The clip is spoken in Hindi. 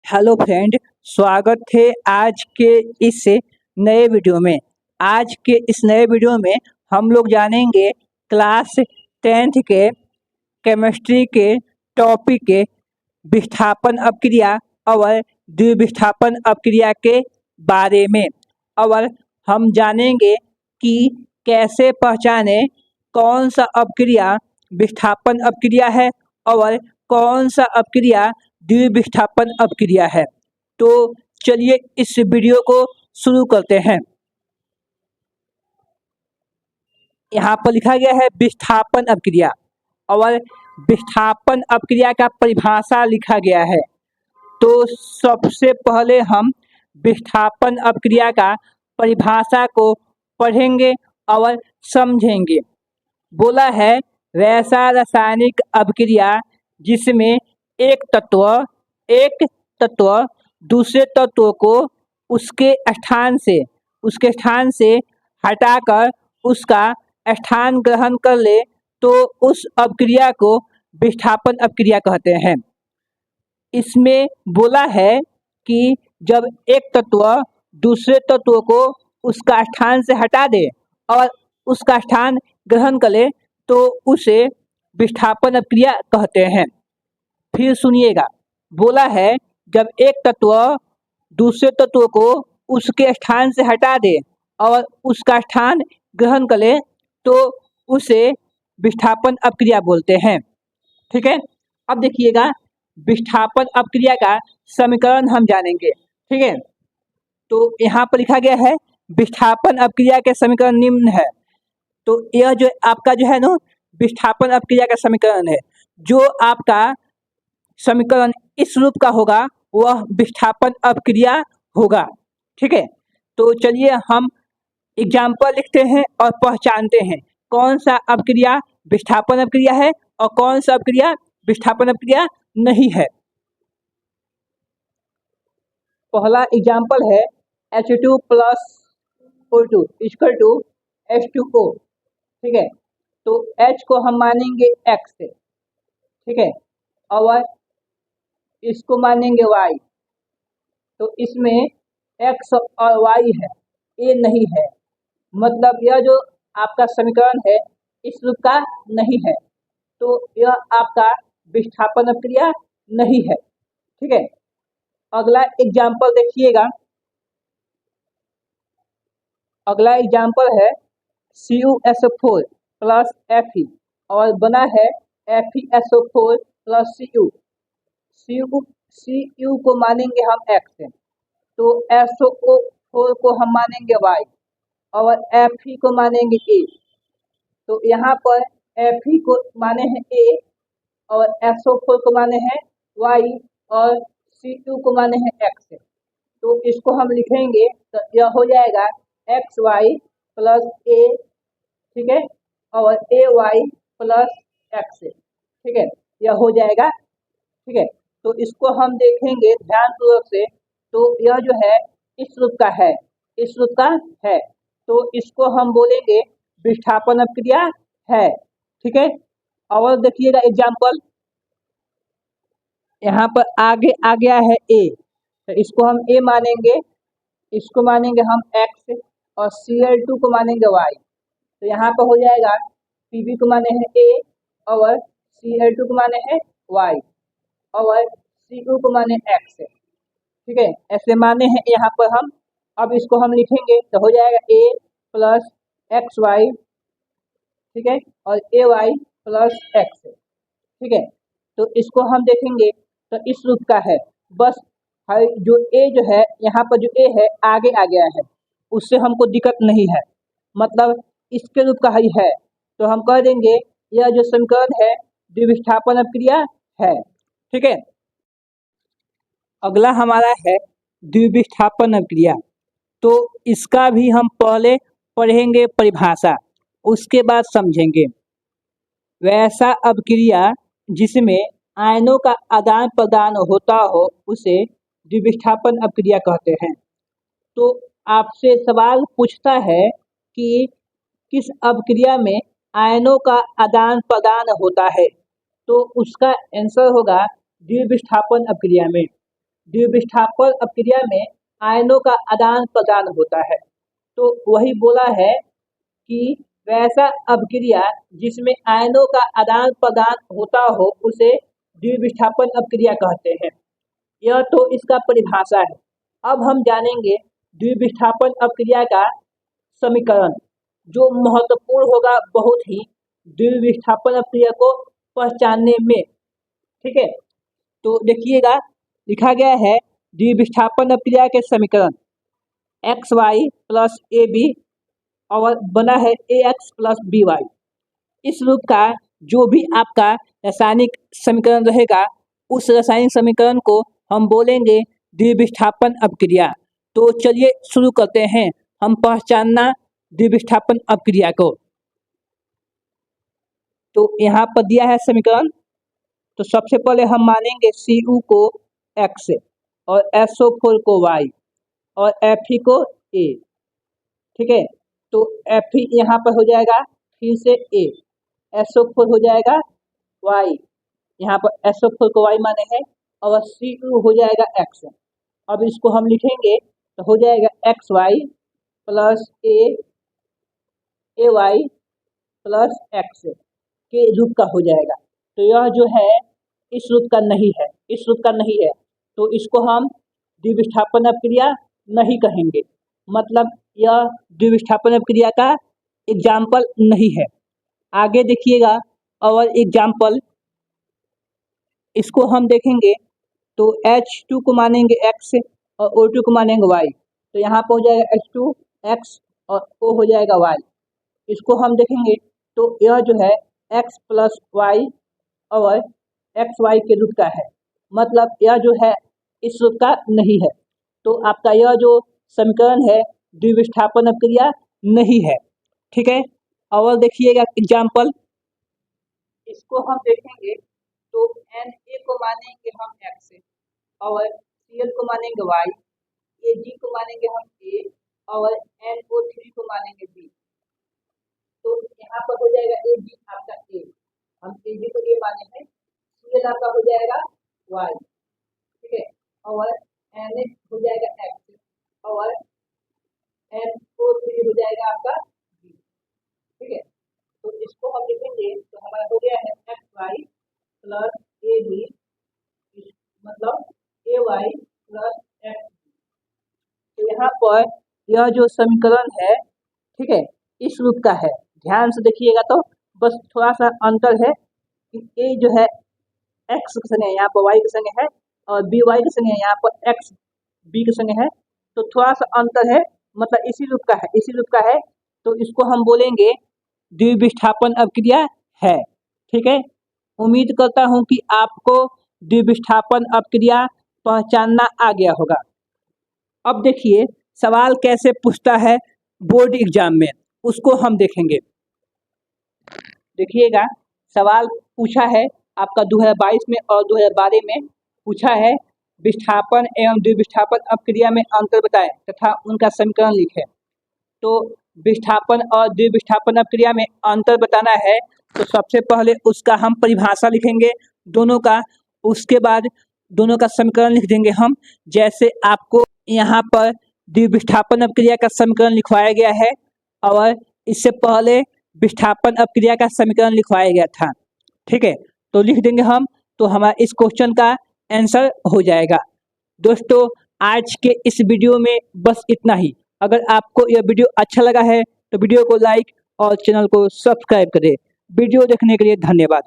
हेलो फ्रेंड, स्वागत है आज के इस नए वीडियो में। आज के इस नए वीडियो में हम लोग जानेंगे क्लास 10th के केमिस्ट्री के टॉपिक के विस्थापन अपक्रिया और द्विविस्थापन अपक्रिया के बारे में। और हम जानेंगे कि कैसे पहचाने कौन सा अपक्रिया विस्थापन अपक्रिया है और कौन सा अपक्रिया द्विविस्थापन अपक्रिया है। तो चलिए इस वीडियो को शुरू करते हैं। यहाँ पर लिखा गया है विस्थापन अपक्रिया और विस्थापन अपक्रिया का परिभाषा लिखा गया है। तो सबसे पहले हम विस्थापन अपक्रिया का परिभाषा को पढ़ेंगे और समझेंगे। बोला है वैसा रासायनिक अपक्रिया जिसमें एक तत्व दूसरे तत्व को उसके स्थान से हटाकर उसका स्थान ग्रहण कर ले तो उस अपक्रिया को विस्थापन अपक्रिया कहते हैं। इसमें बोला है कि जब एक तत्व दूसरे तत्व को उसका स्थान से हटा दे और उसका स्थान ग्रहण कर ले तो उसे विस्थापन अपक्रिया कहते हैं। फिर सुनिएगा, बोला है जब एक तत्व दूसरे तत्व को उसके स्थान से हटा दे और उसका स्थान ग्रहण कर ले तो उसे विस्थापन अपक्रिया बोलते हैं। ठीक है, अब देखिएगा विस्थापन अपक्रिया का समीकरण हम जानेंगे। ठीक है, तो यहाँ पर लिखा गया है विस्थापन अपक्रिया के समीकरण निम्न है। तो यह जो आपका जो है ना विस्थापन अपक्रिया का समीकरण है। जो आपका समीकरण इस रूप का होगा वह विस्थापन अपक्रिया होगा। ठीक है, तो चलिए हम एग्जाम्पल लिखते हैं और पहचानते हैं कौन सा अपक्रिया विस्थापन अपक्रिया है और कौन सा अपक्रिया विस्थापन अपक्रिया नहीं है। पहला एग्जाम्पल है H2 plus O2 equal to H2O। ठीक है, तो H को हम मानेंगे X से, ठीक है, और इसको मानेंगे Y। तो इसमें X और Y है, A नहीं है, मतलब यह जो आपका समीकरण है इस रूप का नहीं है, तो यह आपका विस्थापन अपक्रिया नहीं है। ठीक है, अगला एग्जाम्पल देखिएगा। अगला एग्जाम्पल है CuSO4 प्लस Fe और बना है FeSO4 प्लस Cu को मानेंगे हम X से, तो SO4 को हम मानेंगे Y और Fe को मानेंगे A। तो यहाँ पर Fe को माने हैं A और SO4 को माने हैं Y और Cu को माने हैं X। तो इसको हम लिखेंगे तो यह हो जाएगा XY प्लस A, ठीक है, और AY प्लस X। ठीक है, यह हो जाएगा। ठीक है, तो इसको हम देखेंगे ध्यानपूर्वक से, तो यह जो है इस रूप का है, इस रूप का है, तो इसको हम बोलेंगे विस्थापन अपक्रिया है। ठीक है, और देखिएगा एग्जाम्पल, यहाँ पर आगे आ गया है A, तो इसको हम A मानेंगे, इसको मानेंगे हम X और Cl2 को मानेंगे Y। तो यहाँ पर हो जाएगा Pb को माने हैं A और Cl2 को माने हैं Y और Cu को माने X। ठीक है, ऐसे माने हैं यहाँ पर हम। अब इसको हम लिखेंगे तो हो जाएगा A प्लस XY, ठीक है, और AY प्लस X। ठीक है, तो इसको हम देखेंगे तो इस रूप का है, बस जो A जो है यहाँ पर जो A है आगे आ गया है, उससे हमको दिक्कत नहीं है, मतलब इसके रूप का ही है, तो हम कह देंगे यह जो समीकरण है द्विविस्थापन अपक्रिया है। ठीक है, अगला हमारा है द्विविस्थापन अपक्रिया। तो इसका भी हम पहले पढ़ेंगे परिभाषा, उसके बाद समझेंगे। वैसा अपक्रिया जिसमें आयनों का आदान प्रदान होता हो उसे द्विविस्थापन अपक्रिया कहते हैं। तो आपसे सवाल पूछता है कि किस अपक्रिया में आयनों का आदान प्रदान होता है, तो उसका आंसर होगा द्विविस्थापन अपक्रिया में। द्विविष्ठापन अपक्रिया में आयनों का आदान प्रदान होता है। तो वही बोला है कि वैसा अपक्रिया जिसमें आयनों का आदान प्रदान होता हो उसे द्विविष्ठापन अपक्रिया कहते हैं। यह तो इसका परिभाषा है। अब हम जानेंगे द्विविष्ठापन अपक्रिया का समीकरण, जो महत्वपूर्ण होगा बहुत ही द्विविष्ठापन अपक्रिया को पहचानने में। ठीक है, तो देखिएगा लिखा गया है द्विविष्ठापन अपक्रिया के समीकरण XY प्लस AB और बना है AX प्लस BY। इस रूप का जो भी आपका रासायनिक समीकरण रहेगा उस रासायनिक समीकरण को हम बोलेंगे द्विविष्ठापन अपक्रिया। तो चलिए शुरू करते हैं हम पहचानना द्विविष्ठापन अपक्रिया को। तो यहाँ पर दिया है समीकरण। तो सबसे पहले हम मानेंगे Cu को X और SO4 को Y और Fe को A। ठीक है, तो Fe यहाँ पर हो जाएगा फिर से A, SO4 हो जाएगा Y, यहाँ पर SO4 को Y माने हैं और Cu हो जाएगा X। अब इसको हम लिखेंगे तो हो जाएगा XY plus AY plus X के रूप का हो जाएगा। तो यह जो है इस रूप का नहीं है, इस रूप का नहीं है, तो इसको हम द्विविष्ठापन अपक्रिया नहीं कहेंगे, मतलब यह द्विविष्ठापन अपक्रिया का एग्जाम्पल नहीं है। आगे देखिएगा और एग्जाम्पल इसको हम देखेंगे तो H2 को मानेंगे X और O2 को मानेंगे Y। तो यहाँ पर हो जाएगा H2X और O हो जाएगा Y। इसको हम देखेंगे तो यह जो है X प्लस Y और XY के रूप का है, मतलब यह जो है इस रूप का नहीं है। तो आपका यह जो समीकरण है द्विविष्ठापन अपक्रिया नहीं है। ठीक है, और देखिएगा एग्जाम्पल इसको हम देखेंगे तो Na को मानेंगे हम X और Cl को मानेंगे Y, Ag को मानेंगे हम A और NO3 को मानेंगे B। तो यहाँ पर हो जाएगा Ag आपका A, हम Ag को A माने हैं, Cl आपका हो जाएगा Y। ठीक है, और Na हो जाएगा X और NO3 हो जाएगा आपका B। ठीक है, तो इसको हम लिखेंगे तो हमारा हो गया है XY प्लस AB मतलब AY प्लस X। तो यहाँ पर यह जो समीकरण है, ठीक है, इस रूप का है। ध्यान से देखिएगा तो बस थोड़ा सा अंतर है कि A जो है X के संगे यहाँ पर Y के संगे है और BY के संगे यहाँ पर X B के संगे है। तो थोड़ा सा अंतर है, मतलब इसी रूप का है, इसी रूप का है। तो इसको हम बोलेंगे द्विविष्ठापन अपक्रिया है। ठीक है, उम्मीद करता हूँ कि आपको द्विविष्ठापन अपक्रिया पहचानना आ गया होगा। अब देखिए सवाल कैसे पूछता है बोर्ड एग्जाम में, उसको हम देखेंगे। देखिएगा सवाल पूछा है आपका 2022 में और 2012 में पूछा है विस्थापन एवं द्विविष्ठापन अपक्रिया में अंतर बताएं तथा उनका समीकरण लिखें। तो विस्थापन और द्विविष्ठापन अपक्रिया में अंतर बताना है तो सबसे पहले उसका हम परिभाषा लिखेंगे दोनों का, उसके बाद दोनों का समीकरण लिख देंगे हम। जैसे आपको यहाँ पर द्विविष्ठापन अपक्रिया का समीकरण लिखवाया गया है और इससे पहले विस्थापन अपक्रिया का समीकरण लिखवाया गया था। ठीक है, तो लिख देंगे हम, तो हमारा इस क्वेश्चन का आंसर हो जाएगा। दोस्तों आज के इस वीडियो में बस इतना ही। अगर आपको यह वीडियो अच्छा लगा है तो वीडियो को लाइक और चैनल को सब्सक्राइब करें। वीडियो देखने के लिए धन्यवाद।